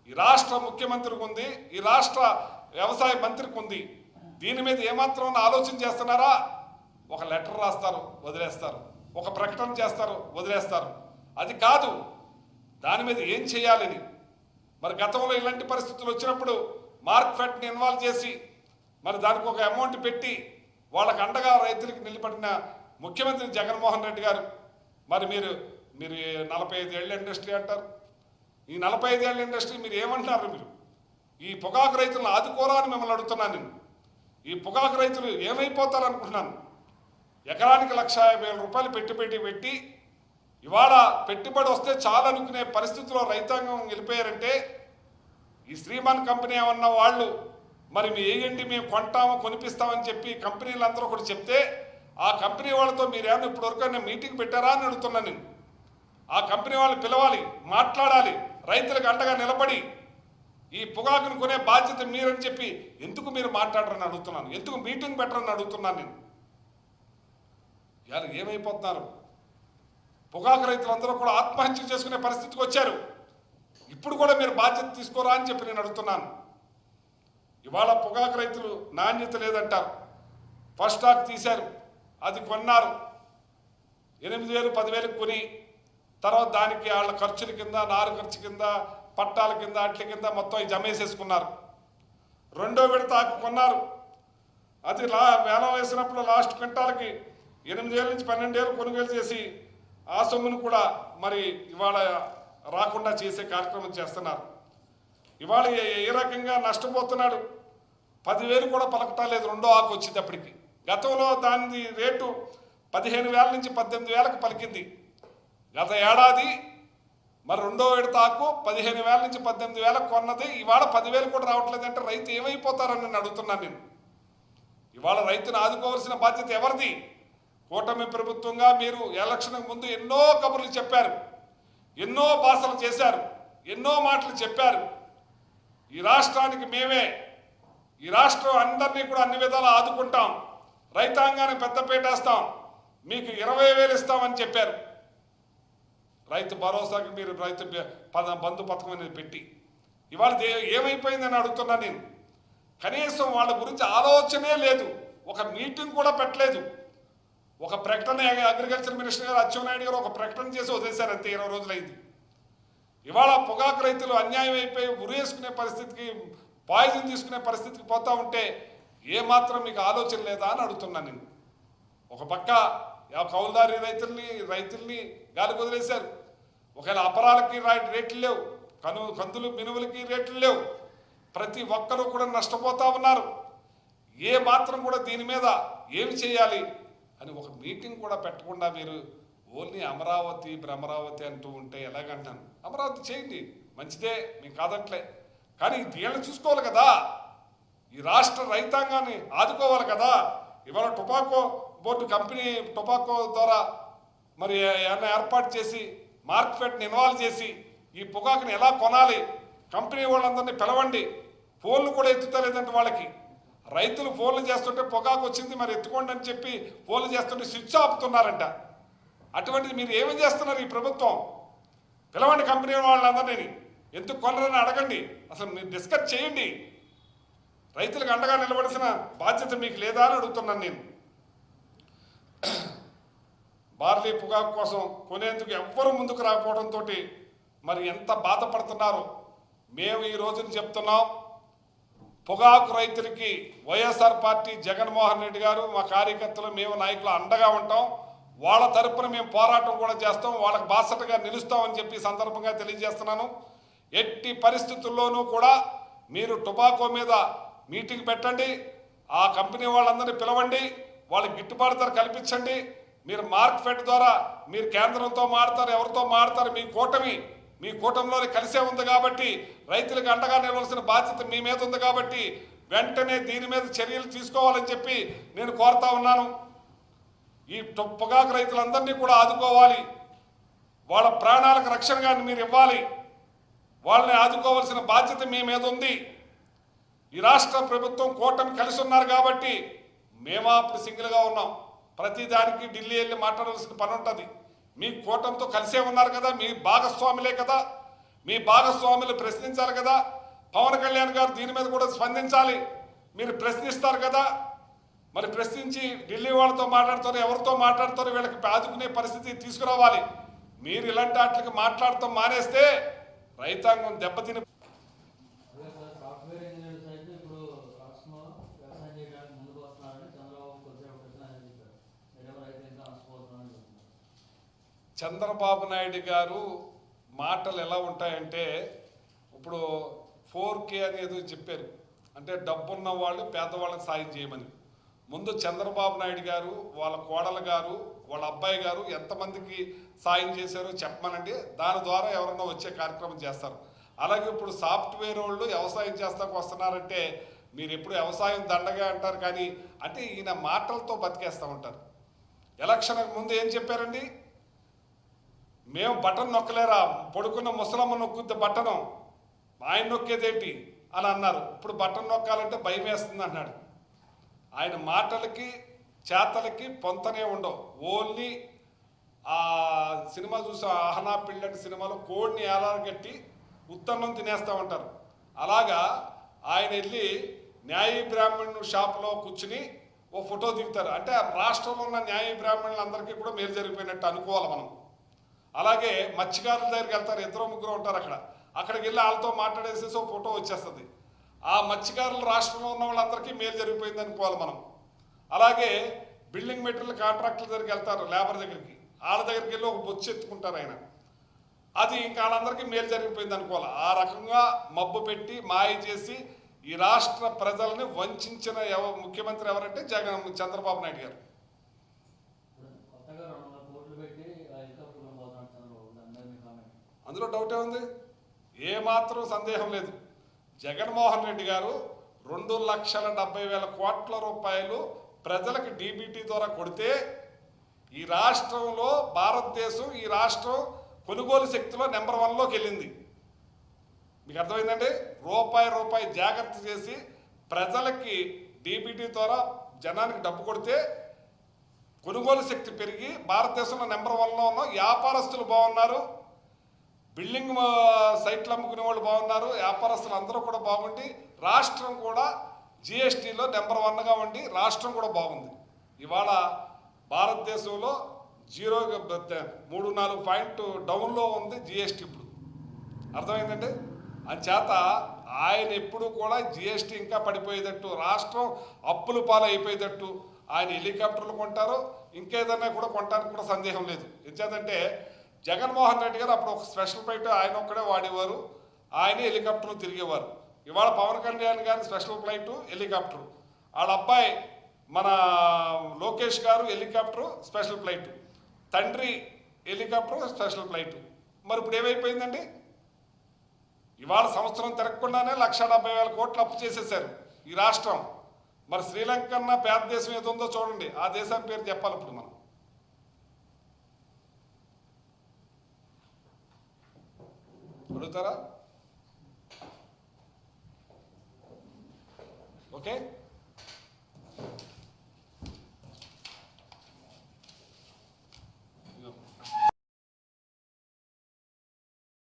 ఈ రాష్ట్ర ముఖ్యమంత్రికి ఉంది, ఈ రాష్ట్ర వ్యవసాయ మంత్రికి ఉంది. దీని మీద ఏమాత్రం ఆలోచన చేస్తున్నారా? ఒక లెటర్ రాస్తారు, వదిలేస్తారు. ఒక ప్రకటన చేస్తారు, వదిలేస్తారు. అది కాదు, దాని మీద ఏం చేయాలని. మరి గతంలో ఇలాంటి పరిస్థితులు వచ్చినప్పుడు మార్కెట్ని ఇన్వాల్వ్ చేసి మరి దానికి ఒక అమౌంట్ పెట్టి వాళ్ళకు అండగా రైతులకు నిలబడిన ముఖ్యమంత్రి జగన్మోహన్ రెడ్డి గారు. మరి మీరు 45 ఏళ్ళ ఇండస్ట్రీ అంటారు. ఈ 45 ఏళ్ళ ఇండస్ట్రీ మీరు ఏమంటున్నారు? మీరు ఈ పొగాకు రైతులను ఆదుకోరా అని మిమ్మల్ని అడుగుతున్నాను. నేను ఈ పొగాకు రైతులు ఏమైపోతారనుకుంటున్నాను. ఎకరానికి 1,50,000 రూపాయలు పెట్టి ఇవాళ పెట్టుబడి వస్తే చాలా అనుకునే పరిస్థితిలో రైతాంగం వెళ్ళిపోయారంటే ఈ శ్రీమాన్ కంపెనీ ఏమన్నా వాళ్ళు మరి మీ వేయండి, మేము కొంటాము, కొనిపిస్తామని చెప్పి కంపెనీలందరూ కూడా చెప్తే ఆ కంపెనీ వాళ్ళతో మీరు ఏమన్నా ఇప్పటివరకు మీటింగ్ పెట్టారా అని అడుగుతున్నాను నేను. ఆ కంపెనీ వాళ్ళని పిలవాలి, మాట్లాడాలి, రైతులకు అండగా నిలబడి ఈ పొగాకును కొనే బాధ్యత మీరని చెప్పి ఎందుకు మీరు మాట్లాడరని అడుగుతున్నాను. ఎందుకు మీటింగ్ పెట్టరని అడుగుతున్నాను నేను. ఇవాళ ఏమైపోతున్నారు? పొగాకు రైతులందరూ కూడా ఆత్మహత్య చేసుకునే పరిస్థితికి వచ్చారు. ఇప్పుడు కూడా మీరు బాధ్యత తీసుకోరా అని చెప్పి నేను అడుగుతున్నాను. ఇవాళ పొగాకు రైతులు నాణ్యత లేదంటారు. ఫస్ట్ స్టాక్ తీశారు, అది కొన్నారు, 8,000 10,000 కొని తర్వాత దానికి వాళ్ళ ఖర్చుల కింద, నారు ఖర్చు కింద, పట్టాల కింద, అట్ల కింద మొత్తం జమేసేసుకున్నారు. రెండో విడత కొన్నారు, అది వేలం వేసినప్పుడు లాస్ట్ క్వింటాలకి 8,000 నుంచి 12,000 కొనుగోలు చేసి ఆ సొమ్మును కూడా మరి ఇవాళ రాకుండా చేసే కార్యక్రమం చేస్తున్నారు. ఇవాళ ఏ రకంగా నష్టపోతున్నాడు? 10,000 కూడా పలకటాలేదు రెండో ఆకు వచ్చేటప్పటికి. గతంలో దాని రేటు 15,000 నుంచి 18,000కు పలికింది. గత ఏడాది మరి రెండో విడత ఆకు 15,000 నుంచి 18,000కు కొన్నది. ఇవాళ 10,000 కూడా రావట్లేదంటే రైతు ఏమైపోతారని నేను అడుగుతున్నాను. నేను ఇవాళ రైతును ఆదుకోవాల్సిన బాధ్యత ఎవరిది? కూటమి ప్రభుత్వంగా మీరు ఎలక్షన్కు ముందు ఎన్నో కబుర్లు చెప్పారు, ఎన్నో భాషలు చేశారు, ఎన్నో మాటలు చెప్పారు. ఈ రాష్ట్రానికి మేమే, ఈ రాష్ట్రం అందరినీ కూడా అన్ని విధాలు ఆదుకుంటాం, రైతాంగాన్ని పెద్దపీట వేస్తాం, మీకు 20,000 ఇస్తామని చెప్పారు. రైతు భరోసాకి మీరు రైతు బంధు పథకం అనేది పెట్టి ఇవాళ ఏమైపోయిందని అడుగుతున్నా నేను. కనీసం వాళ్ళ గురించి ఆలోచనే లేదు, ఒక మీటింగ్ కూడా పెట్టలేదు. ఒక ప్రకటన అగ్రికల్చర్ మినిస్టర్ గారు అచ్చెన్నాయుడు గారు ఒక ప్రకటన చేసి వదిలేశారు, అంతే. 20 రోజులైంది. ఇవాళ పొగాకు రైతులు అన్యాయం అయిపోయి ఉరేసుకునే పరిస్థితికి, పాయిజన్ తీసుకునే పరిస్థితికి పోతా ఉంటే ఏమాత్రం మీకు ఆలోచన లేదా అని అడుగుతున్నాను నేను. ఒక పక్క కౌలుదారి రైతుల్ని గాలికి వదిలేశారు. ఒకవేళ అపరాలకి రేట్లు లేవు, కందులు మినువులకి రేట్లు లేవు. ప్రతి ఒక్కరూ కూడా నష్టపోతా ఉన్నారు. ఏ మాత్రం కూడా దీని మీద ఏమి చేయాలి అని ఒక మీటింగ్ కూడా పెట్టకుండా మీరు ఓన్లీ అమరావతి భ్రమరావతి అంటూ ఉంటే ఎలాగంటాను? అమరావతి చేయండి, మంచిదే, మీకు కాదట్లే. కానీ దీన్ని చూసుకోవాలి కదా, ఈ రాష్ట్ర రైతాంగాన్ని ఆదుకోవాలి కదా. ఇవాళ టొబాకో బోర్డు కంపెనీ టొబాకో ద్వారా మరి ఏమైనా ఏర్పాటు చేసి మార్కెట్ని ఇన్వాల్వ్ చేసి ఈ పొగాకుని ఎలా కొనాలి, కంపెనీ వాళ్ళందరినీ పిలవండి. ఫోన్లు కూడా ఎత్తుతలేదంటే వాళ్ళకి. రైతులు ఫోన్లు చేస్తుంటే పొగాకు వచ్చింది మరి ఎత్తుకోండి అని చెప్పి ఫోన్లు చేస్తుంటే స్విచ్ ఆపుతున్నారంట. అటువంటిది మీరు ఏమేం చేస్తున్నారు? ఈ ప్రభుత్వం పిలవండి కంపెనీ వాళ్ళందరినీ, ఎందుకు కొనరని అడగండి, అసలు మీరు డిస్కస్ చేయండి. రైతులకు అండగా నిలబడాల్సిన బాధ్యత మీకు లేదా అని అడుగుతున్నాను నేను. బార్లీ పొగాకు కోసం కొనేందుకు ఎవ్వరూ ముందుకు రాకపోవడంతో మరి ఎంత బాధపడుతున్నారో మేము ఈ రోజున చెప్తున్నాం. పొగాకు రైతులకి వైఎస్ఆర్ పార్టీ జగన్మోహన్ రెడ్డి గారు, మా కార్యకర్తలు, మేము నాయకులు అండగా ఉంటాం. వాళ్ళ తరపున మేము పోరాటం కూడా చేస్తాం, వాళ్ళకి బాసటగా నిలుస్తామని చెప్పి సందర్భంగా తెలియజేస్తున్నాను. ఎట్టి పరిస్థితుల్లోనూ కూడా మీరు టొబాకో మీద మీటింగ్ పెట్టండి, ఆ కంపెనీ వాళ్ళందరినీ పిలవండి, వాళ్ళకి గిట్టుబాటు ధర కల్పించండి. మీరు మార్కెట్ ద్వారా మీరు కేంద్రంతో మారుతారు, ఎవరితో మారుతారు, మీ కూటమిలోనే కలిసే ఉంది కాబట్టి రైతులకు అండగా నిలవాల్సిన బాధ్యత మీ మీద ఉంది కాబట్టి వెంటనే దీని మీద చర్యలు తీసుకోవాలని చెప్పి నేను కోరుతా ఉన్నాను. ఈ పొగాకు రైతులందరినీ కూడా ఆదుకోవాలి, వాళ్ళ ప్రాణాలకు రక్షణగా మీరు ఇవ్వాలి, వాళ్ళని ఆదుకోవాల్సిన బాధ్యత మీ మీద ఉంది. ఈ రాష్ట్ర ప్రభుత్వం కూటమి కలిసి ఉన్నారు కాబట్టి మేమా అప్పుడు సింగిల్గా ఉన్నాం. ప్రతిదానికి ఢిల్లీ వెళ్ళి మాట్లాడాల్సిన పని ఉంటుంది. మీ కూటమితో కలిసే ఉన్నారు కదా, మీ భాగస్వాములే కదా. మీ భాగస్వాములు ప్రశ్నించాలి కదా. పవన్ కళ్యాణ్ గారు దీని మీద కూడా స్పందించాలి. మీరు ప్రశ్నిస్తారు కదా, మరి ప్రశ్నించి ఢిల్లీ వాళ్ళతో మాట్లాడుతారు, ఎవరితో మాట్లాడతారు, వీళ్ళకి ఆదుకునే పరిస్థితి తీసుకురావాలి. మీరు ఇలాంటి వాటికి మాట్లాడటం మానేస్తే రైతాంగం దెబ్బతిని చంద్రబాబు నాయుడు గారు మాటలు ఎలా ఉంటాయంటే, ఇప్పుడు 4K అనేది చెప్పారు, అంటే డబ్బున్న వాళ్ళు పేదవాళ్ళకి సాయం చేయమని. ముందు చంద్రబాబు నాయుడు గారు, వాళ్ళ కోడలు గారు, వాళ్ళ అబ్బాయి గారు ఎంతమందికి సాయం చేశారో చెప్పమనండి. దాని ద్వారా ఎవరన్నా వచ్చే కార్యక్రమం చేస్తారు. అలాగే ఇప్పుడు సాఫ్ట్వేర్ వాళ్ళు వ్యవసాయం చేస్తాకు వస్తున్నారంటే మీరు ఎప్పుడు వ్యవసాయం దండగా అంటారు, కానీ అంటే ఈయన మాటలతో బతికేస్తూ ఉంటారు. ఎలక్షన్కి ముందు ఏం చెప్పారండి, మేము బటన్ నొక్కలేరా, పడుకున్న ముసలమ్మ నొక్కుద్ది బటను, ఆయన నొక్కేదేంటి అని అన్నారు. ఇప్పుడు బటన్ నొక్కాలంటే భయం వేస్తుంది అన్నాడు. ఆయన మాటలకి చేతలకి పొంతనే ఉండవు. ఓన్లీ ఆ సినిమా చూసి ఆహనా పిల్లని సినిమాలో కోడిని ఏలాగట్టి ఉత్తన్నం తినేస్తూ ఉంటారు. అలాగా ఆయన వెళ్ళి న్యాయ బ్రాహ్మణు షాప్లో కూర్చుని ఓ ఫోటో దిగుతారు. అంటే రాష్ట్రంలో ఉన్న న్యాయ బ్రాహ్మణులందరికీ కూడా మేలు జరిగిపోయినట్టు అనుకోవాలి మనం. అలాగే మత్స్యకారుల దగ్గరికి వెళ్తారు, 2-3 ఉంటారు అక్కడికి వెళ్ళి వాళ్ళతో మాట్లాడేసేసి ఒక ఫోటో వచ్చేస్తుంది. ఆ మత్స్యకారులు రాష్ట్రంలో ఉన్న వాళ్ళందరికీ మేలు జరిగిపోయింది అనుకోవాలి మనం. అలాగే బిల్డింగ్ మెటీరియల్ కాంట్రాక్టుల దగ్గరికి వెళ్తారు, లేబర్ దగ్గరికి, వాళ్ళ దగ్గరికి వెళ్ళి ఒక బొచ్చు ఎత్తుకుంటారు ఆయన, అది ఇంకా వాళ్ళందరికీ మేలు జరిగిపోయింది అనుకోవాలి. ఆ రకంగా మబ్బు పెట్టి మాయ చేసి ఈ రాష్ట్ర ప్రజల్ని వంచిన ముఖ్యమంత్రి ఎవరంటే చంద్రబాబు నాయుడు గారు. అందులో డౌటే ఉంది, ఏమాత్రం సందేహం లేదు. జగన్మోహన్ రెడ్డి గారు 2,70,000 కోట్ల రూపాయలు ప్రజలకు డీబీటీ ద్వారా కొడితే ఈ రాష్ట్రంలో భారతదేశం, ఈ రాష్ట్రం కొనుగోలు శక్తిలో నెంబర్ 1లోకి వెళ్ళింది. మీకు అర్థమైందండి? రూపాయి జాగ్రత్త చేసి ప్రజలకి డీబీటీ ద్వారా జనానికి డబ్బు కొడితే కొనుగోలు శక్తి పెరిగి భారతదేశంలో నెంబర్ 1లో ఉన్నాం. వ్యాపారస్తులు బాగున్నారు, బిల్డింగ్ సైట్లు అమ్ముకునే వాళ్ళు బాగున్నారు, వ్యాపారస్తులు అందరూ కూడా బాగుండి రాష్ట్రం కూడా జిఎస్టీలో నెంబర్ 1గా ఉండి రాష్ట్రం కూడా బాగుంది. ఇవాళ భారతదేశంలో 3-4 పాయింట్ డౌన్లో ఉంది జిఎస్టీ ఇప్పుడు. అర్థమైందండి? అంచేత ఆయన ఎప్పుడు కూడా జిఎస్టీ ఇంకా పడిపోయేటట్టు, రాష్ట్రం అప్పుల పాలు అయిపోయేటట్టు ఆయన హెలికాప్టర్లు కొంటారు, ఇంకేదన్నా కూడా కొనడానికి కూడా సందేహం లేదు. ఎంచేతంటే జగన్మోహన్ రెడ్డి గారు అప్పుడు ఒక స్పెషల్ ఫ్లైట్ ఆయన ఒక్కడే వాడేవారు, ఆయన హెలికాప్టర్లు తిరిగేవారు. ఇవాళ పవన్ కళ్యాణ్ గారి స్పెషల్ ఫ్లైటు, హెలికాప్టరు, వాళ్ళ అబ్బాయి మన లోకేష్ గారు హెలికాప్టరు, స్పెషల్ ఫ్లైటు, తండ్రి హెలికాప్టరు, స్పెషల్ ఫ్లైటు. మరి ఇప్పుడు ఏమైపోయిందండి? ఇవాళ సంవత్సరం తిరగకుండానే 1,70,000 కోట్లు అప్పు చేసేసారు ఈ రాష్ట్రం. మరి శ్రీలంక కన్నా పేద దేశం ఏదో ఉందో చూడండి, ఆ దేశాన్ని పేరు చెప్పాలి ఇప్పుడు మనం. అడుగుతారా? ఓకే.